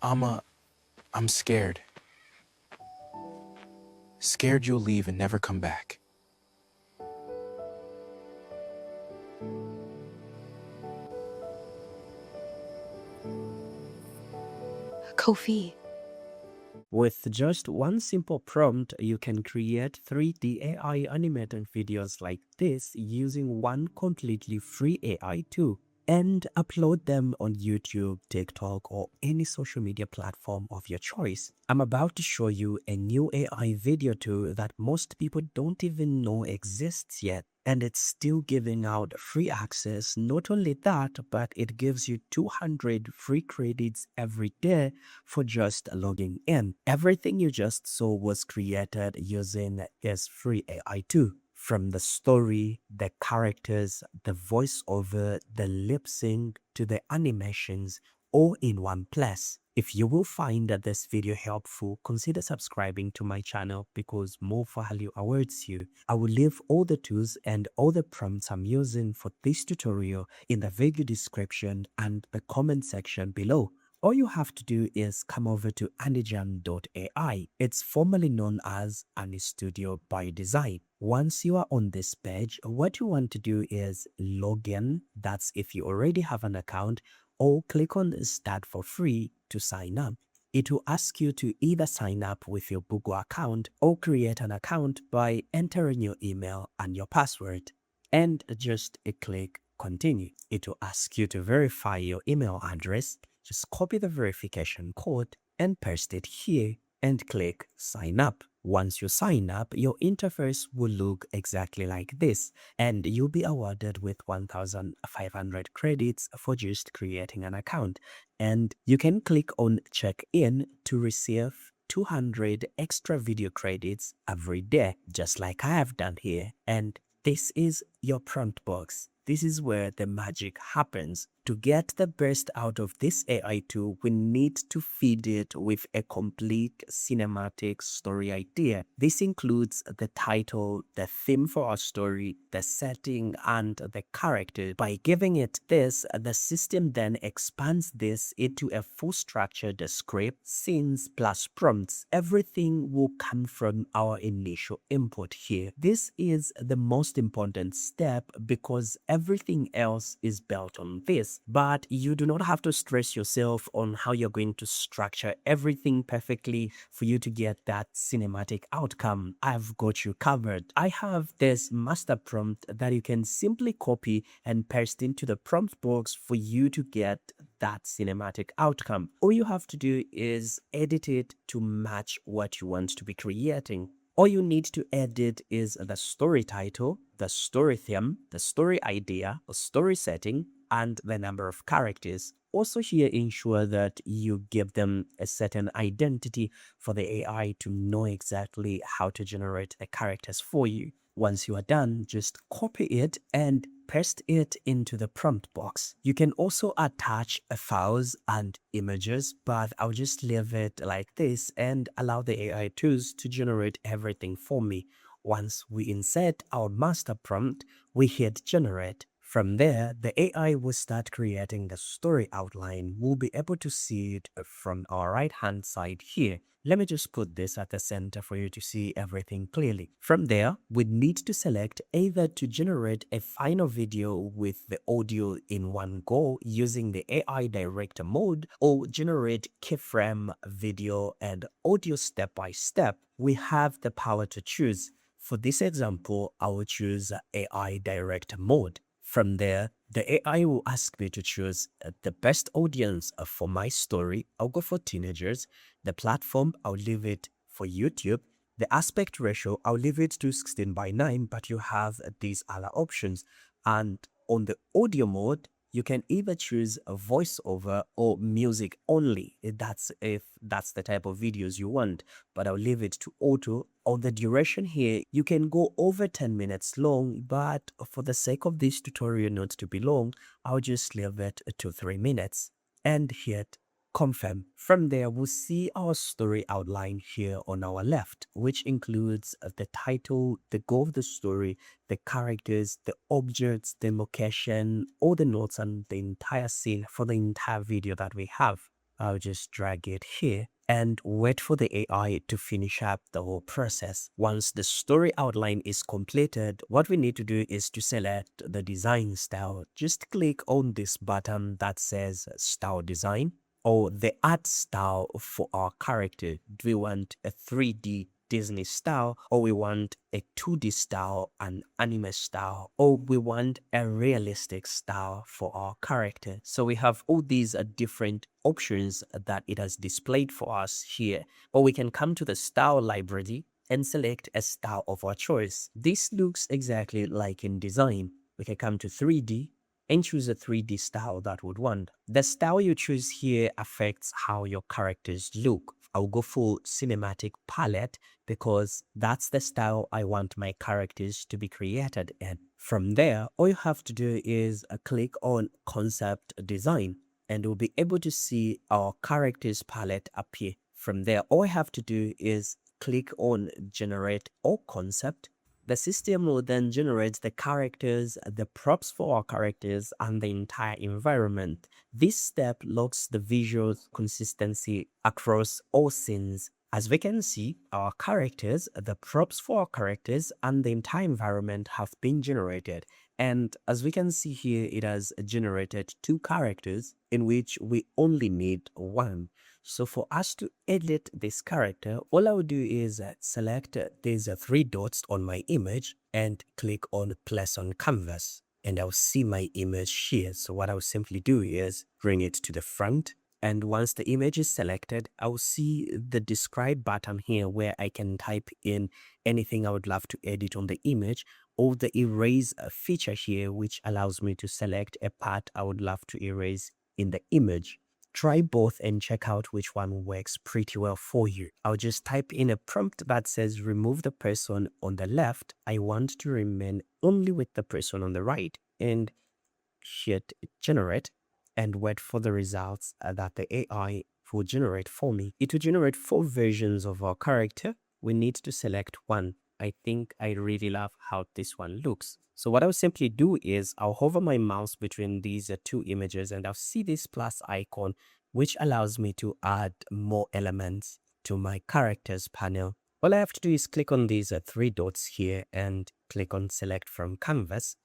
I'm scared. Scared you'll leave and never come back. Kofi. With just one simple prompt, you can create 3D AI animated videos like this using one completely free AI tool and upload them on YouTube, TikTok, or any social media platform of your choice. I'm about to show you a new AI video tool that most people don't even know exists yet, and it's still giving out free access. Not only that, but it gives you 200 free credits every day for just logging in. Everything you just saw was created using this free AI tool. From the story, the characters, the voiceover, the lip sync, to the animations, all in one place. If you will find this video helpful, consider subscribing to my channel because more value awaits you. I will leave all the tools and all the prompts I'm using for this tutorial in the video description and the comment section below. All you have to do is come over to Animating.ai. It's formerly known as Studio by Design. Once you are on this page, what you want to do is log in. That's if you already have an account, or click on Start for Free to sign up. It will ask you to either sign up with your Google account or create an account by entering your email and your password. And just click Continue. It will ask you to verify your email address. Just copy the verification code and paste it here and click Sign Up. Once you sign up, your interface will look exactly like this, and you'll be awarded with 1,500 credits for just creating an account. And you can click on Check In to receive 200 extra video credits every day, just like I have done here. And this is your prompt box. This is where the magic happens. To get the best out of this AI tool, we need to feed it with a complete cinematic story idea. This includes the title, the theme for our story, the setting, and the character. By giving it this, the system then expands this into a full structured script, scenes plus prompts. Everything will come from our initial input here. This is the most important step because everything else is built on this. But you do not have to stress yourself on how you're going to structure everything perfectly for you to get that cinematic outcome. I've got you covered. I have this master prompt that you can simply copy and paste into the prompt box for you to get that cinematic outcome. All you have to do is edit it to match what you want to be creating. All you need to edit is the story title, the story theme, the story idea, the story setting, and the number of characters. Also here, ensure that you give them a certain identity for the AI to know exactly how to generate the characters for you. Once you are done, just copy it and paste it into the prompt box. You can also attach files and images, but I'll just leave it like this and allow the AI tools to generate everything for me. Once we insert our master prompt, we hit generate. From there, the AI will start creating the story outline. We'll be able to see it from our right hand side here. Let me just put this at the center for you to see everything clearly. From there, we need to select either to generate a final video with the audio in one go using the AI director mode, or generate keyframe video and audio step by step. We have the power to choose. For this example, I will choose AI director mode. From there, the AI will ask me to choose the best audience for my story. I'll go for teenagers. The platform, I'll leave it for YouTube. The aspect ratio, I'll leave it to 16:9, but you have these other options. And on the audio mode, you can either choose a voiceover or music only. That's if that's the type of videos you want, but I'll leave it to auto. On the duration here, you can go over 10 minutes long, but for the sake of this tutorial not to be long, I'll just leave it to 3 minutes and hit confirm. From there, we'll see our story outline here on our left, which includes the title, the goal of the story, the characters, the objects, the location, all the notes, and the entire scene for the entire video that we have. I'll just drag it here and wait for the AI to finish up the whole process. Once the story outline is completed, what we need to do is to select the design style. Just click on this button that says Style Design or the art style for our character. Do we want a 3D Disney style, or we want a 2D style, an anime style, or we want a realistic style for our character? So we have all these different options that it has displayed for us here. Or we can come to the style library and select a style of our choice. This looks exactly like in design. We can come to 3D and choose a 3D style that would want. The style you choose here affects how your characters look. I'll go full cinematic palette because that's the style I want my characters to be created in. From there, all you have to do is click on concept design and we'll be able to see our characters palette appear. From there, all I have to do is click on generate all concept. The system will then generate the characters, the props for our characters, and the entire environment. This step locks the visual consistency across all scenes. As we can see, our characters, the props for our characters, and the entire environment have been generated. And as we can see here, it has generated 2 characters in which we only need 1. So for us to edit this character, all I will do is select these 3 dots on my image and click on place on canvas. And I'll see my image here. So what I'll simply do is bring it to the front. And once the image is selected, I'll see the describe button here where I can type in anything I would love to edit on the image, or the erase feature here, which allows me to select a part I would love to erase in the image. Try both and check out which one works pretty well for you. I'll just type in a prompt that says remove the person on the left. I want to remain only with the person on the right, and hit generate and wait for the results that the AI will generate for me. It will generate 4 versions of our character. We need to select one. I think I really love how this one looks. So what I'll simply do is I'll hover my mouse between these 2 images and I'll see this plus icon, which allows me to add more elements to my characters panel. All I have to do is click on these 3 dots here and click on select from canvas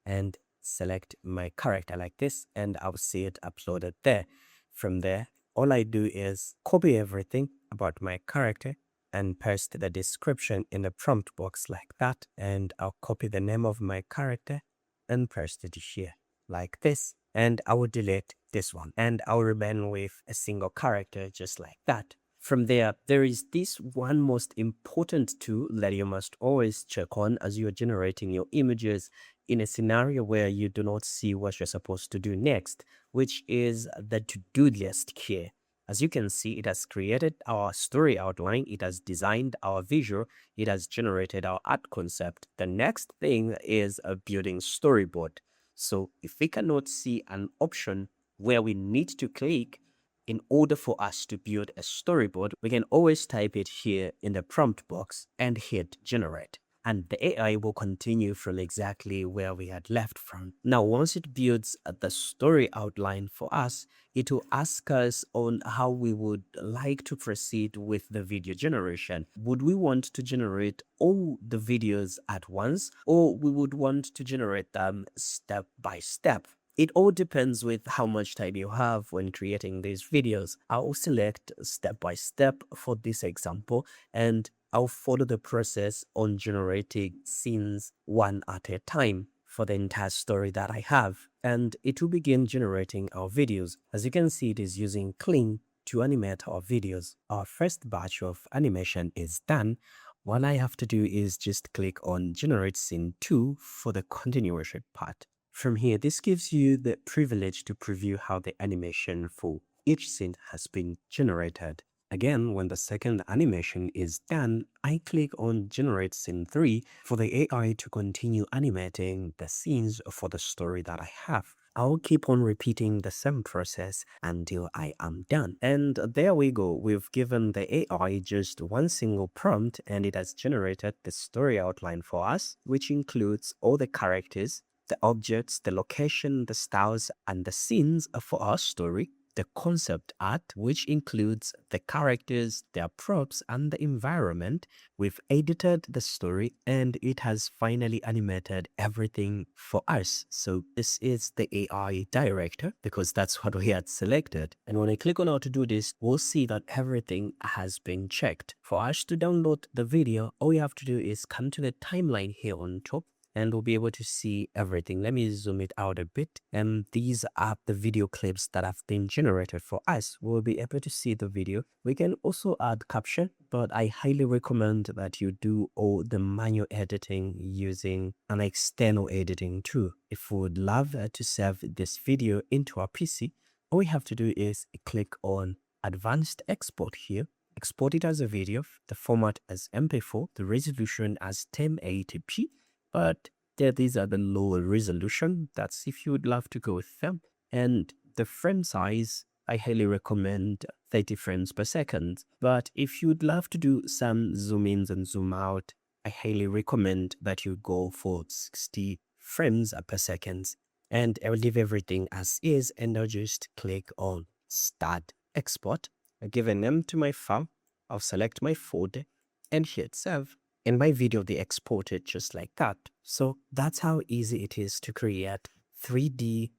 and select my character like this, and I'll see it uploaded there. From there, all I do is copy everything about my character and paste the description in the prompt box like that, and I'll copy the name of my character and paste it here like this, and I will delete this one and I'll remain with a single character just like that. From there, there is this one most important tool that you must always check on as you're generating your images in a scenario where you do not see what you're supposed to do next, which is the to-do list here. As you can see, it has created our story outline, it has designed our visual, it has generated our art concept. The next thing is a building storyboard. So if we cannot see an option where we need to click in order for us to build a storyboard, we can always type it here in the prompt box and hit generate. And the AI will continue from exactly where we had left from. Now, once it builds the story outline for us, it will ask us on how we would like to proceed with the video generation. Would we want to generate all the videos at once, or we would want to generate them step by step? It all depends with how much time you have when creating these videos. I'll select step by step for this example, and I'll follow the process on generating scenes one at a time for the entire story that I have. And it will begin generating our videos. As you can see, it is using Clean to animate our videos. Our first batch of animation is done. What I have to do is just click on Generate Scene 2 for the continuation part. From here, this gives you the privilege to preview how the animation for each scene has been generated. Again, when the second animation is done, I click on Generate Scene 3 for the AI to continue animating the scenes for the story that I have. I'll keep on repeating the same process until I am done. And there we go. We've given the AI just one single prompt and it has generated the story outline for us, which includes all the characters, the objects, the location, the styles, and the scenes for our story. the concept art, which includes the characters, their props, and the environment. We've edited the story and it has finally animated everything for us. So this is the AI director because that's what we had selected. And when I click on how to do this, we'll see that everything has been checked. For us to download the video, all we have to do is come to the timeline here on top, and we'll be able to see everything. Let me zoom it out a bit. And these are the video clips that have been generated for us. We'll be able to see the video. We can also add caption, but I highly recommend that you do all the manual editing using an external editing tool. If we would love to save this video into our PC, all we have to do is click on Advanced Export here. Export it as a video, the format as MP4, the resolution as 1080p. But these are the lower resolution. That's if you would love to go with them. And the frame size, I highly recommend 30 frames per second. But if you'd love to do some zoom ins and zoom out, I highly recommend that you go for 60 frames per second. And I'll leave everything as is, and I'll just click on Start Export. I give a name to my file. I'll select my folder and hit Save. In my video, they export it just like that. So that's how easy it is to create 3D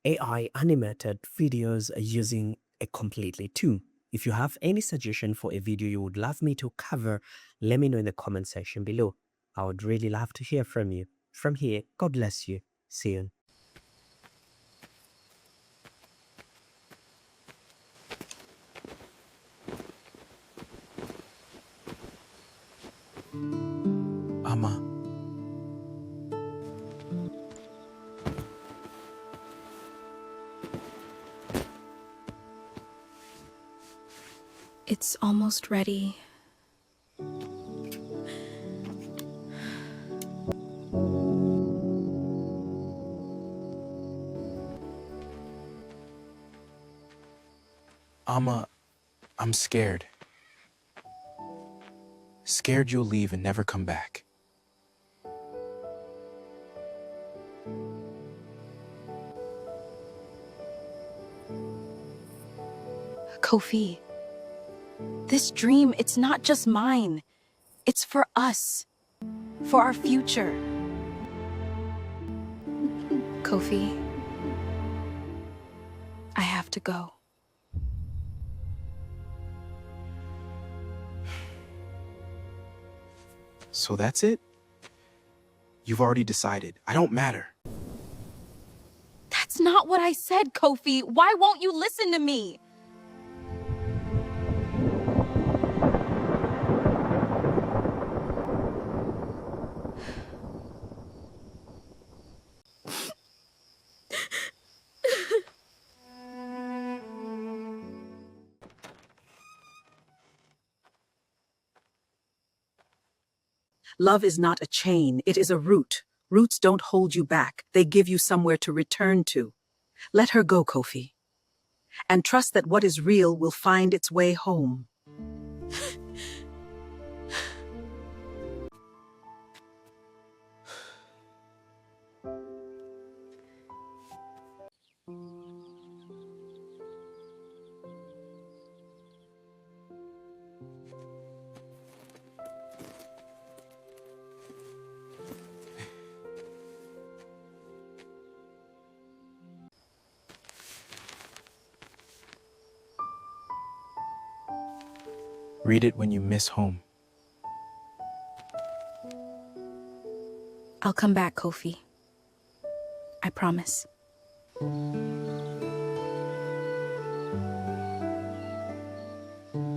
AI animated videos using a completely tool. If you have any suggestion for a video you would love me to cover, let me know in the comment section below. I would really love to hear from you. From here, God bless you. See you. Ama. It's almost ready. Ama, I'm scared. Scared you'll leave and never come back. Kofi, this dream, it's not just mine. It's for us. For our future. Kofi, I have to go. So that's it? You've already decided. I don't matter. That's not what I said, Kofi. Why won't you listen to me? Love is not a chain, it is a root. Roots don't hold you back, they give you somewhere to return to. Let her go, Kofi. And trust that what is real will find its way home. Read it when you miss home. I'll come back, Kofi. I promise.